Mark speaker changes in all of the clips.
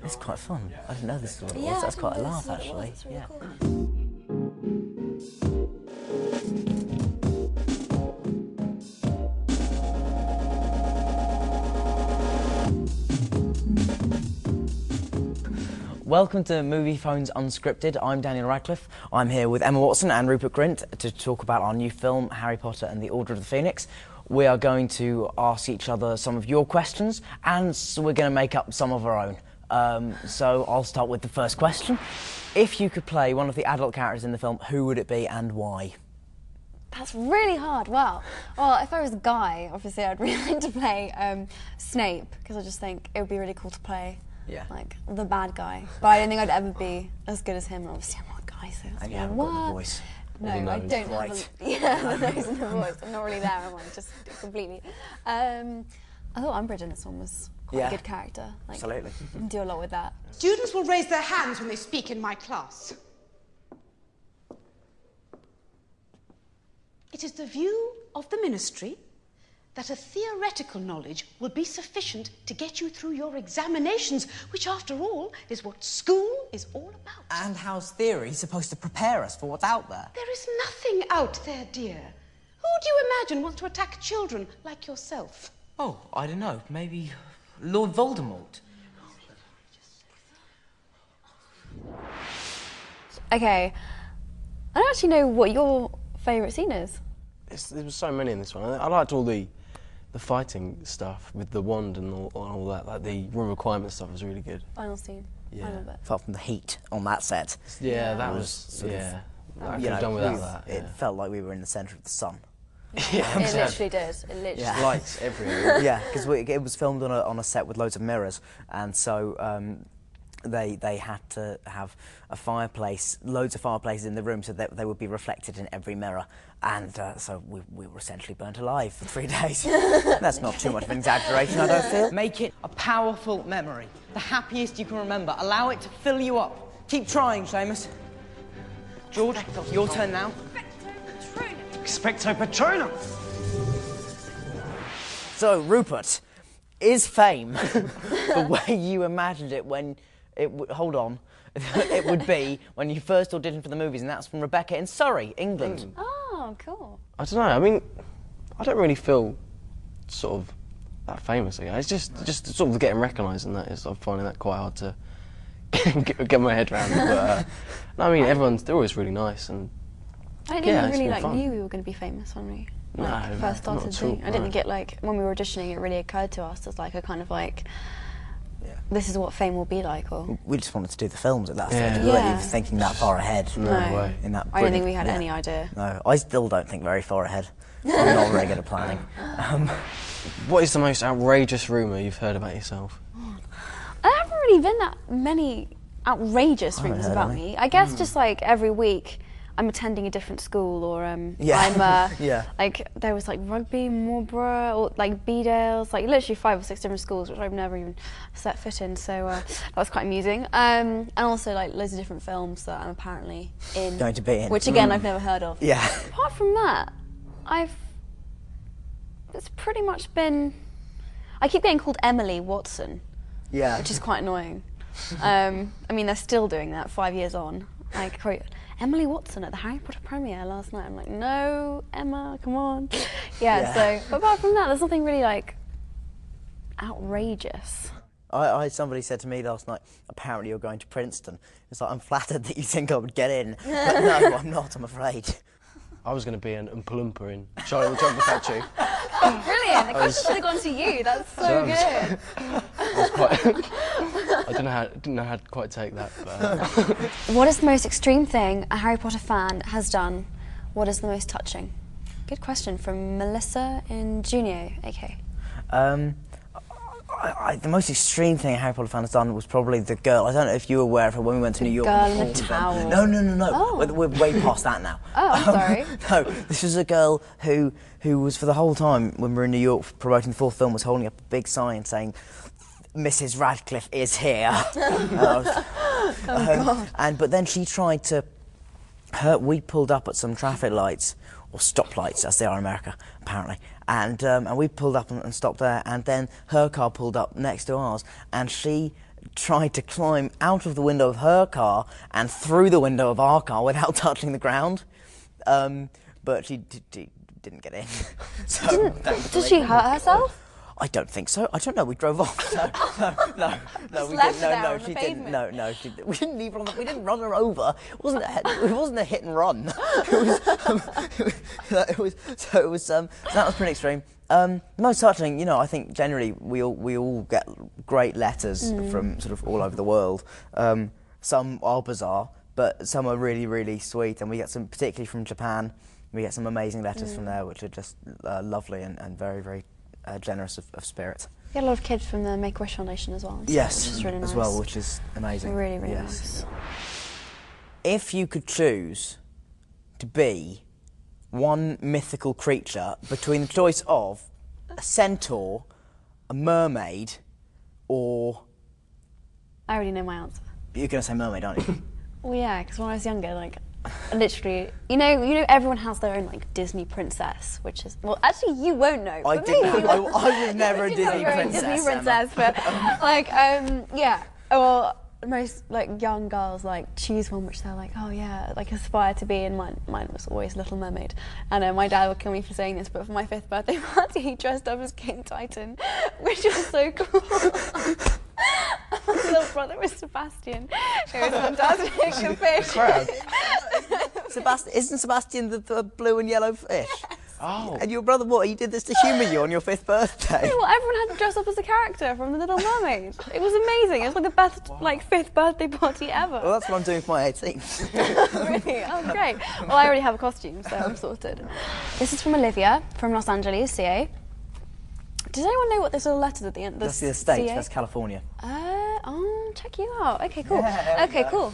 Speaker 1: It's quite fun. I didn't know this was what it was.
Speaker 2: Yeah,
Speaker 1: That's quite a laugh, actually.
Speaker 2: It's really
Speaker 1: yeah.
Speaker 2: cool.
Speaker 1: Welcome to Movie Phones Unscripted. I'm Daniel Radcliffe. I'm here with Emma Watson and Rupert Grint to talk about our new film, Harry Potter and the Order of the Phoenix. We are going to ask each other some of your questions, and so we're going to make up some of our own. So I'll start with the first question. If you could play one of the adult characters in the film, who would it be and why?
Speaker 2: That's really hard. Wow. Well, if I was a guy, obviously I'd really like to play Snape, because I just think it would be really cool to play like the bad guy. But I don't think I'd ever be as good as him. And obviously I'm not a guy, so it's
Speaker 1: And you haven't got the voice.
Speaker 2: No, I don't have the nose and the voice. I'm not really there, am I? Just completely. I thought Umbridge in this one was quite a good character. Like,
Speaker 1: absolutely.
Speaker 2: You can do a lot with that.
Speaker 3: Students will raise their hands when they speak in my class. It is the view of the ministry that a theoretical knowledge will be sufficient to get you through your examinations, which, after all, is what school is all about.
Speaker 1: And how's theory supposed to prepare us for what's out there?
Speaker 3: There is nothing out there, dear. Who do you imagine wants to attack children like yourself?
Speaker 1: Oh, I don't know. Maybe Lord Voldemort.
Speaker 2: Okay. I don't actually know what your favourite scene is.
Speaker 4: There was so many in this one. I liked all the fighting stuff with the wand and all that. Like the room requirement stuff was really good.
Speaker 2: Final scene.
Speaker 4: Yeah.
Speaker 2: Final bit.
Speaker 1: Apart from the heat on that set.
Speaker 4: Yeah, that was
Speaker 1: sort of,
Speaker 4: I could have done without that.
Speaker 1: It felt like we were in the centre of the sun.
Speaker 4: Yeah,
Speaker 2: It literally did. It literally.
Speaker 4: lights everywhere.
Speaker 1: Yeah, because it was filmed on a set with loads of mirrors, and so they had to have a fireplace, loads of fireplaces in the room, so that they would be reflected in every mirror, and so we were essentially burnt alive for 3 days. That's not too much of an exaggeration, I don't feel.
Speaker 5: Make it a powerful memory, the happiest you can remember. Allow it to fill you up. Keep trying, Seamus. George, your turn now.
Speaker 6: Expecto Patronum!
Speaker 1: So, Rupert, is fame the way you imagined it when it it would be when you first auditioned for the movies, and that's from Rebecca in Surrey, England.
Speaker 2: Oh, cool.
Speaker 4: I don't know. I mean, I don't really feel sort of that famous again. It's just sort of getting recognised, and that is. I'm finding that quite hard to get my head around. But no, I mean, they're always really nice, and
Speaker 2: I didn't even really
Speaker 4: fun.
Speaker 2: knew we were going to be famous when we first
Speaker 4: not
Speaker 2: started
Speaker 4: at all,
Speaker 2: doing. I didn't get when we were auditioning. It really occurred to us as like a kind of this is what fame will be like. Or
Speaker 1: We just wanted to do the films at that stage.
Speaker 4: Yeah.
Speaker 1: We weren't even thinking that far ahead.
Speaker 4: No way.
Speaker 1: In that
Speaker 2: I don't think we had
Speaker 1: brilliant-
Speaker 2: any idea.
Speaker 1: No, I still don't think very far ahead. I'm not very good at planning.
Speaker 4: What is the most outrageous rumour you've heard about yourself?
Speaker 2: There haven't really been that many outrageous
Speaker 1: haven't
Speaker 2: rumours
Speaker 1: heard
Speaker 2: about
Speaker 1: any.
Speaker 2: me. I guess just like every week I'm attending a different school, or I'm
Speaker 1: Yeah.
Speaker 2: like there was like rugby, Marlborough, or like Bedales, like literally 5 or 6 different schools which I've never even set foot in. So that was quite amusing. And also like loads of different films that I'm apparently in,
Speaker 1: Going to be in.
Speaker 2: which again I've never heard of.
Speaker 1: Yeah.
Speaker 2: Apart from that, it's pretty much been. I keep getting called Emily Watson,
Speaker 1: Yeah.
Speaker 2: which is quite annoying. I mean, they're still doing that 5 years on. Like, Emily Watson at the Harry Potter premiere last night. I'm like, no, Emma, come on. Yeah. So, but apart from that, there's nothing really like outrageous.
Speaker 1: Somebody said to me last night, apparently you're going to Princeton. It's like, I'm flattered that you think I would get in, but no, I'm not, I'm afraid.
Speaker 4: I was going to be an Oompa Loompa in Charlie the Chocolate Factory.
Speaker 2: Brilliant. The question should have gone to you. That's so good.
Speaker 4: I didn't know how to quite take that. But,
Speaker 2: What is the most extreme thing a Harry Potter fan has done? What is the most touching? Good question from Melissa in Junio, AK.
Speaker 1: The most extreme thing a Harry Potter fan has done was probably the girl. I don't know if you were aware of her when we went to New York.
Speaker 2: girl in the
Speaker 1: before.
Speaker 2: towel.
Speaker 1: No.
Speaker 2: Oh.
Speaker 1: We're way past that now.
Speaker 2: Oh, I'm sorry.
Speaker 1: No, this was a girl who was for the whole time when we were in New York promoting the 4th film was holding up a big sign saying, "Mrs. Radcliffe is here." But then she tried to. We pulled up at some traffic lights, or stoplights as they are in America, apparently. And we pulled up and stopped there, and then her car pulled up next to ours, and she tried to climb out of the window of her car and through the window of our car without touching the ground. But she didn't get in. So
Speaker 2: Did she hurt herself?
Speaker 1: I don't think so. I don't know. We drove off. No, we
Speaker 2: left
Speaker 1: didn't.
Speaker 2: her there
Speaker 1: No,
Speaker 2: on
Speaker 1: she
Speaker 2: the
Speaker 1: didn't.
Speaker 2: pavement.
Speaker 1: No, we didn't leave her on the, we didn't run her over. It wasn't a hit and run. So that was pretty extreme. Most touching, you know, I think generally we all get great letters from sort of all over the world. Some are bizarre, but some are really, really sweet, and we get some, particularly from Japan, we get some amazing letters from there, which are just lovely and very, very generous of spirit.
Speaker 2: We get a lot of kids from the Make-A-Wish Foundation as well.
Speaker 1: Yes,
Speaker 2: which is really nice.
Speaker 1: as well, which is amazing.
Speaker 2: Really, really
Speaker 1: yes.
Speaker 2: nice.
Speaker 1: If you could choose to be one mythical creature between the choice of a centaur, a mermaid, or...
Speaker 2: I already know my answer.
Speaker 1: You're going to say mermaid, aren't you?
Speaker 2: Well, yeah, because when I was younger, like, literally, you know, everyone has their own like Disney princess, which is actually you won't know.
Speaker 1: I didn't. I was never a Disney princess.
Speaker 2: Disney princess, but like, yeah. Well, most like young girls like choose one which they're like, oh yeah, like aspire to be. And mine was always Little Mermaid. And my dad would kill me for saying this, but for my 5th birthday party, he dressed up as King Titan, which was so cool. My little brother was Sebastian. It was fantastic. A fish.
Speaker 1: Crab. Isn't Sebastian the blue and yellow fish?
Speaker 2: Yes.
Speaker 1: Oh. And your brother, what? He did this to humour you on your 5th birthday?
Speaker 2: Yeah, well, everyone had to dress up as a character from The Little Mermaid. It was amazing. It was like the best 5th birthday party ever.
Speaker 1: Well, that's what I'm doing for my 18th.
Speaker 2: Really? Oh, great. Well, I already have a costume, so I'm sorted. This is from Olivia from Los Angeles, CA. Does anyone know what this little letters at the end?
Speaker 1: That's the States.
Speaker 2: CA?
Speaker 1: That's California.
Speaker 2: Oh, check you out. Okay, cool.
Speaker 1: Yeah,
Speaker 2: okay, cool.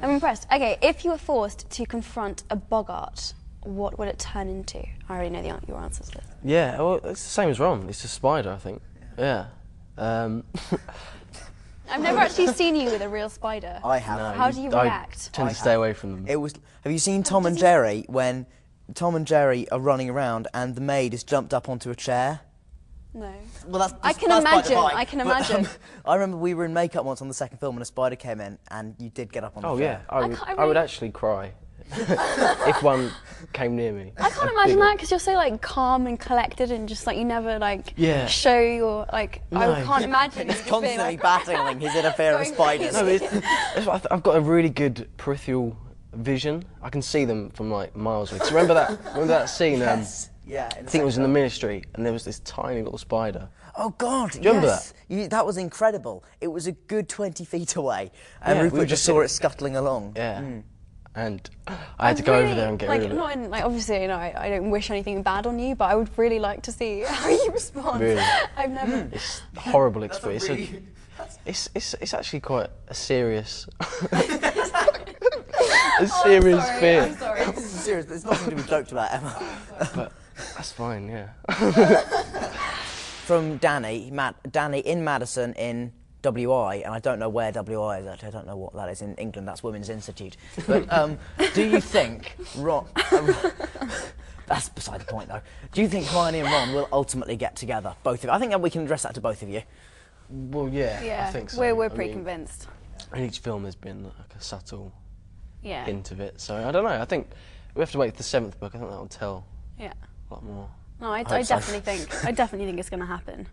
Speaker 2: I'm impressed. Okay, if you were forced to confront a boggart, what would it turn into? I already know your answers to this.
Speaker 4: Yeah, well, it's the same as Ron. It's a spider, I think. Yeah.
Speaker 2: I've never actually seen you with a real spider.
Speaker 1: I have.
Speaker 4: No,
Speaker 2: How do you react?
Speaker 4: I tend to stay away from them.
Speaker 1: It was. Have you seen Tom and Jerry when Tom and Jerry are running around and the maid has jumped up onto a chair?
Speaker 2: No.
Speaker 1: Well, that's
Speaker 2: I can
Speaker 1: that's by the
Speaker 2: imagine.
Speaker 1: by.
Speaker 2: I can
Speaker 1: But,
Speaker 2: imagine.
Speaker 1: I remember we were in makeup once on the 2nd film and a spider came in and you did get up on the chair.
Speaker 4: Oh yeah, I would actually cry if one came near me.
Speaker 2: I can't imagine that because you're so like calm and collected and just like you never like show your like.
Speaker 4: No.
Speaker 2: I can't imagine.
Speaker 1: He's
Speaker 2: just being,
Speaker 1: constantly
Speaker 2: like,
Speaker 1: battling his inner fear of
Speaker 2: going
Speaker 1: spiders.
Speaker 4: No, I've got a really good peripheral vision. I can see them from like miles away. 'Cause remember that scene?
Speaker 1: Yes. Yeah.
Speaker 4: I think it was in the Ministry, and there was this tiny little spider.
Speaker 1: Oh God!
Speaker 4: Do you remember
Speaker 1: yes. That was incredible. It was a good 20 feet away, and
Speaker 4: Yeah,
Speaker 1: Rupert
Speaker 4: we were
Speaker 1: just
Speaker 4: just
Speaker 1: saw it scuttling along.
Speaker 4: Yeah. And I had to go over there and get rid of it.
Speaker 2: Not in, like obviously, you know, I don't wish anything bad on you, but I would really like to see how you respond.
Speaker 4: Really?
Speaker 2: I've never.
Speaker 4: It's a horrible experience. It's actually quite a serious, serious fear.
Speaker 2: I'm sorry.
Speaker 1: This is serious. There's nothing to be joked about, Emma.
Speaker 4: But that's fine, yeah.
Speaker 1: From Danny in Madison in WI, and I don't know where WI is actually. I don't know what that is in England. That's Women's Institute. But do you think Ron? That's beside the point, though. Do you think Hermione and Ron will ultimately get together? Both of you. I think that we can address that to both of you.
Speaker 4: Well, yeah, I think so.
Speaker 2: We're
Speaker 4: I
Speaker 2: pretty
Speaker 4: mean,
Speaker 2: convinced.
Speaker 4: in each film there's been like a subtle
Speaker 2: Yeah.
Speaker 4: hint of it. So I don't know. I think we have to wait for the 7th book. I think that will tell
Speaker 2: Yeah.
Speaker 4: a lot more.
Speaker 2: No, I
Speaker 4: hope so.
Speaker 2: definitely think. I definitely think it's going to happen.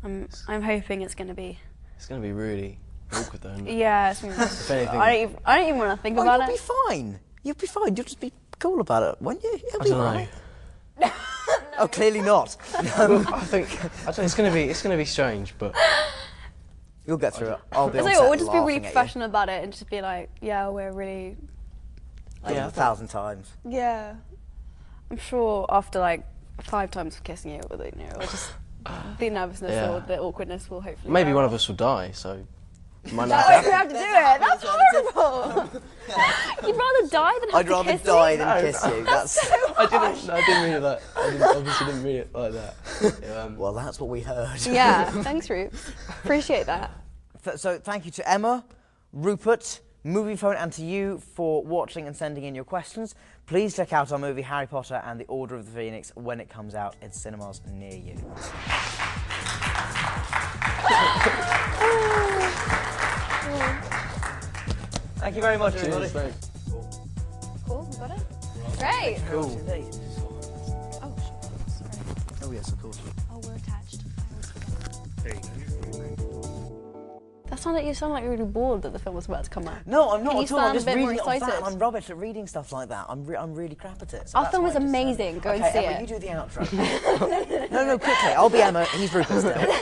Speaker 2: I'm hoping it's going to be.
Speaker 4: It's going to be really awkward though. Isn't it?
Speaker 2: Yeah. It's gonna be,
Speaker 4: If anything,
Speaker 2: I don't even want to think about
Speaker 1: you'll
Speaker 2: it.
Speaker 1: be fine. You'll be fine. You'll just be cool about it, won't you? You'll
Speaker 4: I
Speaker 1: be
Speaker 4: don't know.
Speaker 1: right. Oh, clearly not.
Speaker 4: Well, I think it's going to be strange, but
Speaker 1: You'll get through it. I'll be on
Speaker 2: So
Speaker 1: set
Speaker 2: we'll just be really
Speaker 1: laughing at you.
Speaker 2: professional about it and just be like, yeah, we're really.
Speaker 1: Yeah, 1,000 times.
Speaker 2: Yeah. I'm sure after like 5 times of kissing you, you know, or just the nervousness
Speaker 4: Yeah.
Speaker 2: or the awkwardness will hopefully.
Speaker 4: maybe
Speaker 2: wear
Speaker 4: one
Speaker 2: off.
Speaker 4: of us will die. So might
Speaker 2: No,
Speaker 4: not
Speaker 2: you have to do it. That's horrible. You'd rather die than have
Speaker 1: I'd
Speaker 2: to
Speaker 1: rather
Speaker 2: kiss
Speaker 1: die
Speaker 2: you?
Speaker 1: than kiss you. That's
Speaker 4: I didn't mean it like. Obviously didn't mean it like that.
Speaker 1: well, that's what we heard.
Speaker 2: Yeah, thanks, Roop. Appreciate that.
Speaker 1: So thank you to Emma, Rupert, Movie Phone, and to you for watching and sending in your questions. Please check out our movie Harry Potter and the Order of the Phoenix when it comes out in cinemas near you. Thank you very much, everybody.
Speaker 2: Cool, we got it. Great.
Speaker 1: Cool.
Speaker 2: Oh, sorry.
Speaker 1: Oh, yes, of course.
Speaker 2: Oh, we're attached.
Speaker 6: There you go.
Speaker 2: That sounded like you sound like you're really bored that the film was about to come out.
Speaker 1: No, I'm not
Speaker 2: Can
Speaker 1: at
Speaker 2: you
Speaker 1: all. I'm
Speaker 2: sound
Speaker 1: just
Speaker 2: a bit more
Speaker 1: reading it off that,
Speaker 2: excited?
Speaker 1: and I'm rubbish at reading stuff like that. I'm really crap at it. So
Speaker 2: Our
Speaker 1: that's
Speaker 2: film
Speaker 1: why
Speaker 2: is
Speaker 1: I just said-
Speaker 2: amazing. Go and
Speaker 1: Okay,
Speaker 2: see
Speaker 1: Emma,
Speaker 2: it.
Speaker 1: you do the outro. No, quickly. I'll be Emma. He's Rupert still.